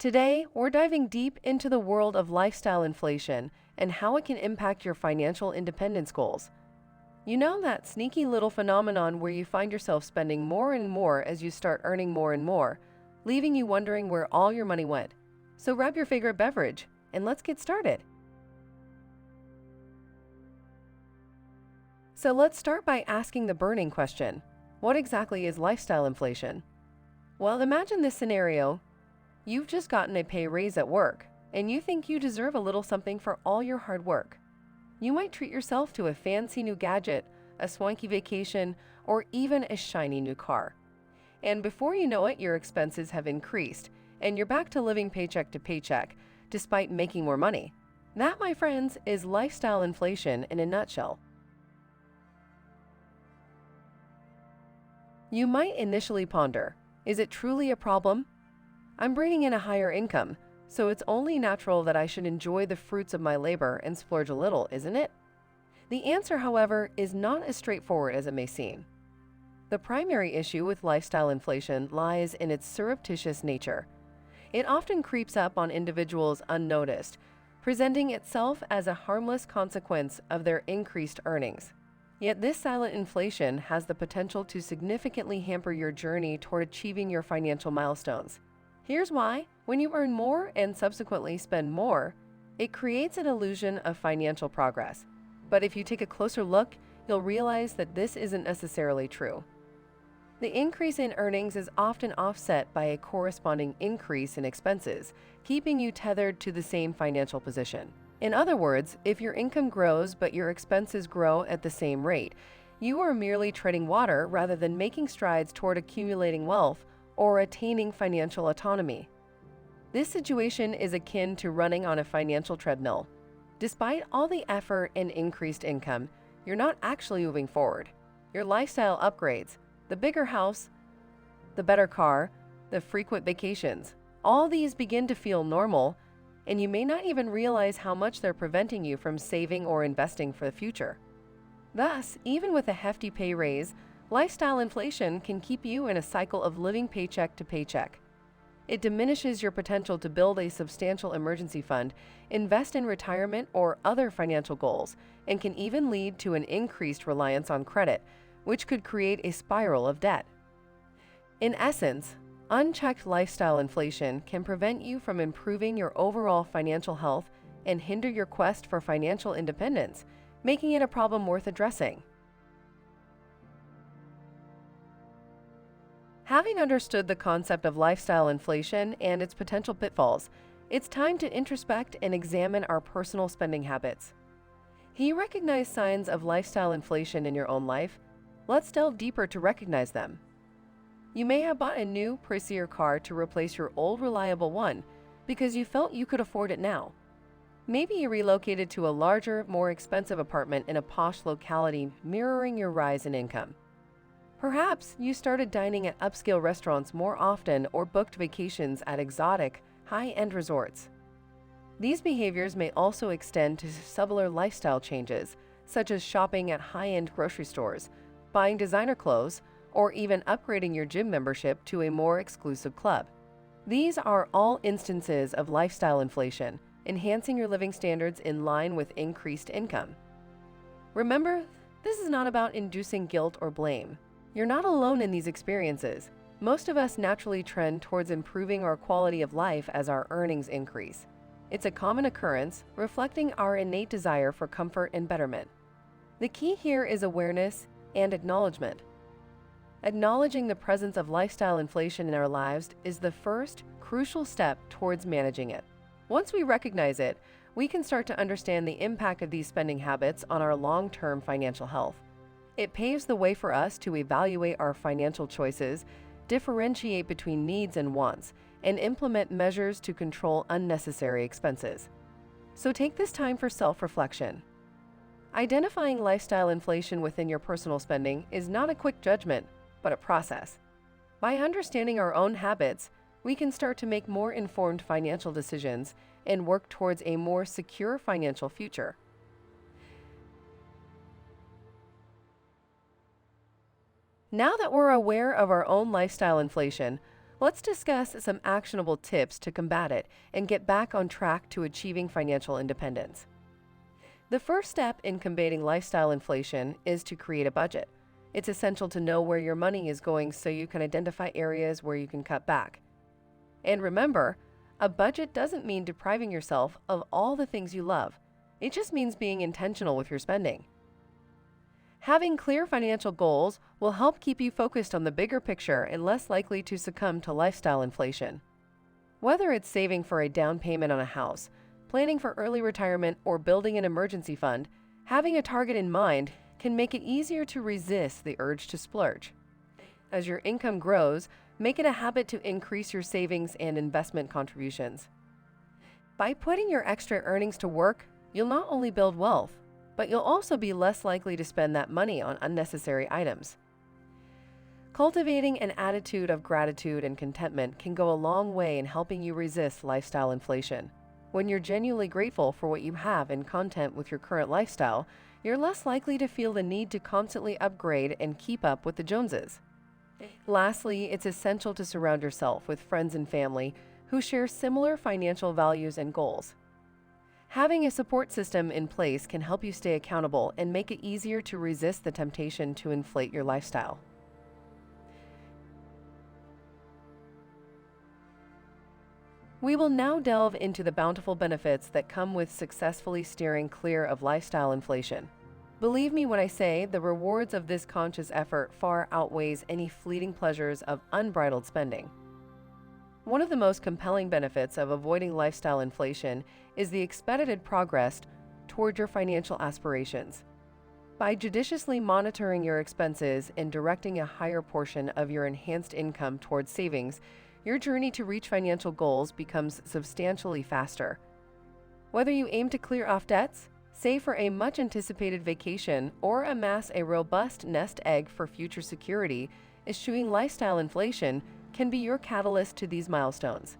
Today, we're diving deep into the world of lifestyle inflation and how it can impact your financial independence goals. You know that sneaky little phenomenon where you find yourself spending more and more as you start earning more and more, leaving you wondering where all your money went. So grab your favorite beverage and let's get started. So let's start by asking the burning question. What exactly is lifestyle inflation? Well, imagine this scenario. You've just gotten a pay raise at work, and you think you deserve a little something for all your hard work. You might treat yourself to a fancy new gadget, a swanky vacation, or even a shiny new car. And before you know it, your expenses have increased, and you're back to living paycheck to paycheck, despite making more money. That, my friends, is lifestyle inflation in a nutshell. You might initially ponder, is it truly a problem? I'm bringing in a higher income, so it's only natural that I should enjoy the fruits of my labor and splurge a little, isn't it? The answer, however, is not as straightforward as it may seem. The primary issue with lifestyle inflation lies in its surreptitious nature. It often creeps up on individuals unnoticed, presenting itself as a harmless consequence of their increased earnings. Yet this silent inflation has the potential to significantly hamper your journey toward achieving your financial milestones. Here's why. When you earn more and subsequently spend more, it creates an illusion of financial progress. But if you take a closer look, you'll realize that this isn't necessarily true. The increase in earnings is often offset by a corresponding increase in expenses, keeping you tethered to the same financial position. In other words, if your income grows but your expenses grow at the same rate, you are merely treading water rather than making strides toward accumulating wealth or attaining financial autonomy. This situation is akin to running on a financial treadmill. Despite all the effort and increased income, you're not actually moving forward. Your lifestyle upgrades, the bigger house, the better car, the frequent vacations, all these begin to feel normal, and you may not even realize how much they're preventing you from saving or investing for the future. Thus, even with a hefty pay raise, lifestyle inflation can keep you in a cycle of living paycheck to paycheck. It diminishes your potential to build a substantial emergency fund, invest in retirement or other financial goals, and can even lead to an increased reliance on credit, which could create a spiral of debt. In essence, unchecked lifestyle inflation can prevent you from improving your overall financial health and hinder your quest for financial independence, making it a problem worth addressing. Having understood the concept of lifestyle inflation and its potential pitfalls, it's time to introspect and examine our personal spending habits. Can you recognize signs of lifestyle inflation in your own life? Let's delve deeper to recognize them. You may have bought a new, pricier car to replace your old reliable one because you felt you could afford it now. Maybe you relocated to a larger, more expensive apartment in a posh locality, mirroring your rise in income. Perhaps you started dining at upscale restaurants more often or booked vacations at exotic, high-end resorts. These behaviors may also extend to subtler lifestyle changes, such as shopping at high-end grocery stores, buying designer clothes, or even upgrading your gym membership to a more exclusive club. These are all instances of lifestyle inflation, enhancing your living standards in line with increased income. Remember, this is not about inducing guilt or blame. You're not alone in these experiences. Most of us naturally trend towards improving our quality of life as our earnings increase. It's a common occurrence, reflecting our innate desire for comfort and betterment. The key here is awareness and acknowledgement. Acknowledging the presence of lifestyle inflation in our lives is the first crucial step towards managing it. Once we recognize it, we can start to understand the impact of these spending habits on our long-term financial health. It paves the way for us to evaluate our financial choices, differentiate between needs and wants, and implement measures to control unnecessary expenses. So take this time for self-reflection. Identifying lifestyle inflation within your personal spending is not a quick judgment, but a process. By understanding our own habits, we can start to make more informed financial decisions and work towards a more secure financial future. Now that we're aware of our own lifestyle inflation, Let's discuss some actionable tips to combat it and get back on track to achieving financial independence. The first step in combating lifestyle inflation is to create a budget. It's essential to know where your money is going so you can identify areas where you can cut back. And remember, a budget doesn't mean depriving yourself of all the things you love. It just means being intentional with your spending. Having clear financial goals will help keep you focused on the bigger picture and less likely to succumb to lifestyle inflation. Whether it's saving for a down payment on a house, planning for early retirement, or building an emergency fund, having a target in mind can make it easier to resist the urge to splurge. As your income grows, make it a habit to increase your savings and investment contributions. By putting your extra earnings to work, you'll not only build wealth, but you'll also be less likely to spend that money on unnecessary items. Cultivating an attitude of gratitude and contentment can go a long way in helping you resist lifestyle inflation. When you're genuinely grateful for what you have and content with your current lifestyle, you're less likely to feel the need to constantly upgrade and keep up with the Joneses. Lastly, it's essential to surround yourself with friends and family who share similar financial values and goals. Having a support system in place can help you stay accountable and make it easier to resist the temptation to inflate your lifestyle. We will now delve into the bountiful benefits that come with successfully steering clear of lifestyle inflation. Believe me when I say the rewards of this conscious effort far outweighs any fleeting pleasures of unbridled spending. One of the most compelling benefits of avoiding lifestyle inflation is the expedited progress toward your financial aspirations. By judiciously monitoring your expenses and directing a higher portion of your enhanced income towards savings, your journey to reach financial goals becomes substantially faster. Whether you aim to clear off debts, save for a much-anticipated vacation, or amass a robust nest egg for future security, eschewing lifestyle inflation can be your catalyst to these milestones.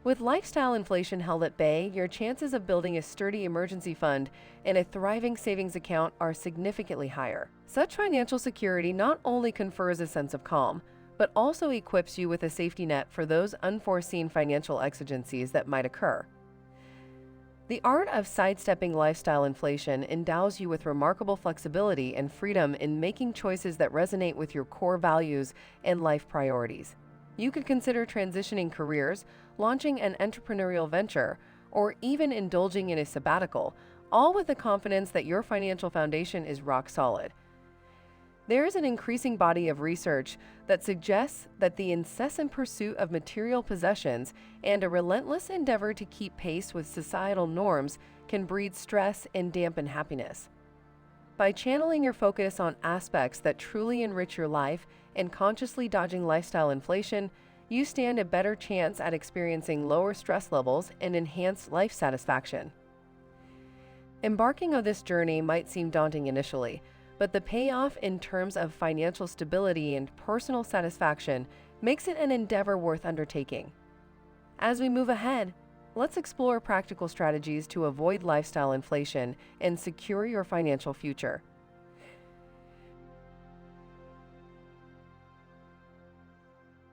With lifestyle inflation held at bay, your chances of building a sturdy emergency fund and a thriving savings account are significantly higher. Such financial security not only confers a sense of calm, but also equips you with a safety net for those unforeseen financial exigencies that might occur. The art of sidestepping lifestyle inflation endows you with remarkable flexibility and freedom in making choices that resonate with your core values and life priorities. You could consider transitioning careers, launching an entrepreneurial venture, or even indulging in a sabbatical, all with the confidence that your financial foundation is rock solid. There is an increasing body of research that suggests that the incessant pursuit of material possessions and a relentless endeavor to keep pace with societal norms can breed stress and dampen happiness. By channeling your focus on aspects that truly enrich your life and consciously dodging lifestyle inflation, you stand a better chance at experiencing lower stress levels and enhanced life satisfaction. Embarking on this journey might seem daunting initially, but the payoff in terms of financial stability and personal satisfaction makes it an endeavor worth undertaking. As we move ahead, let's explore practical strategies to avoid lifestyle inflation and secure your financial future.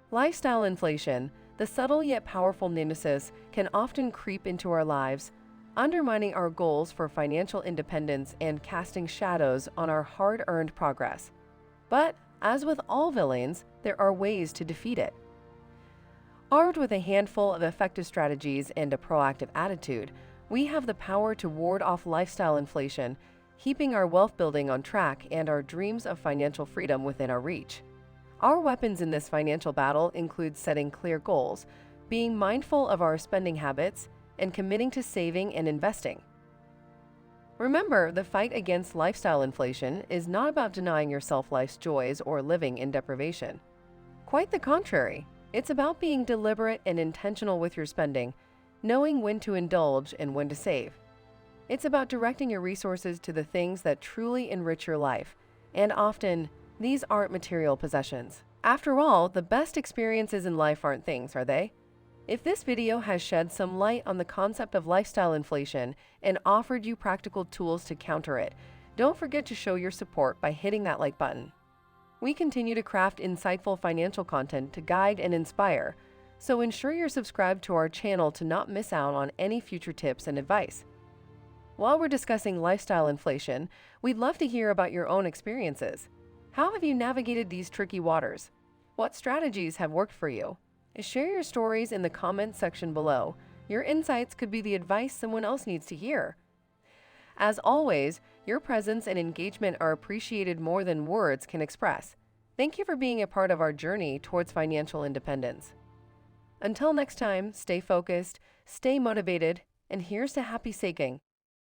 Lifestyle inflation, the subtle yet powerful nemesis, can often creep into our lives, undermining our goals for financial independence and casting shadows on our hard-earned progress. But, as with all villains, there are ways to defeat it. Armed with a handful of effective strategies and a proactive attitude, we have the power to ward off lifestyle inflation, keeping our wealth building on track and our dreams of financial freedom within our reach. Our weapons in this financial battle include setting clear goals, being mindful of our spending habits, and committing to saving and investing. Remember, the fight against lifestyle inflation is not about denying yourself life's joys or living in deprivation. Quite the contrary, it's about being deliberate and intentional with your spending, knowing when to indulge and when to save. It's about directing your resources to the things that truly enrich your life, and often, these aren't material possessions. After all, the best experiences in life aren't things, are they? If this video has shed some light on the concept of lifestyle inflation and offered you practical tools to counter it, don't forget to show your support by hitting that like button. We continue to craft insightful financial content to guide and inspire, so ensure you're subscribed to our channel to not miss out on any future tips and advice. While we're discussing lifestyle inflation, we'd love to hear about your own experiences. How have you navigated these tricky waters? What strategies have worked for you? Share your stories in the comments section below. Your insights could be the advice someone else needs to hear. As always, your presence and engagement are appreciated more than words can express. Thank you for being a part of our journey towards financial independence. Until next time, stay focused, stay motivated, and here's to happy saving.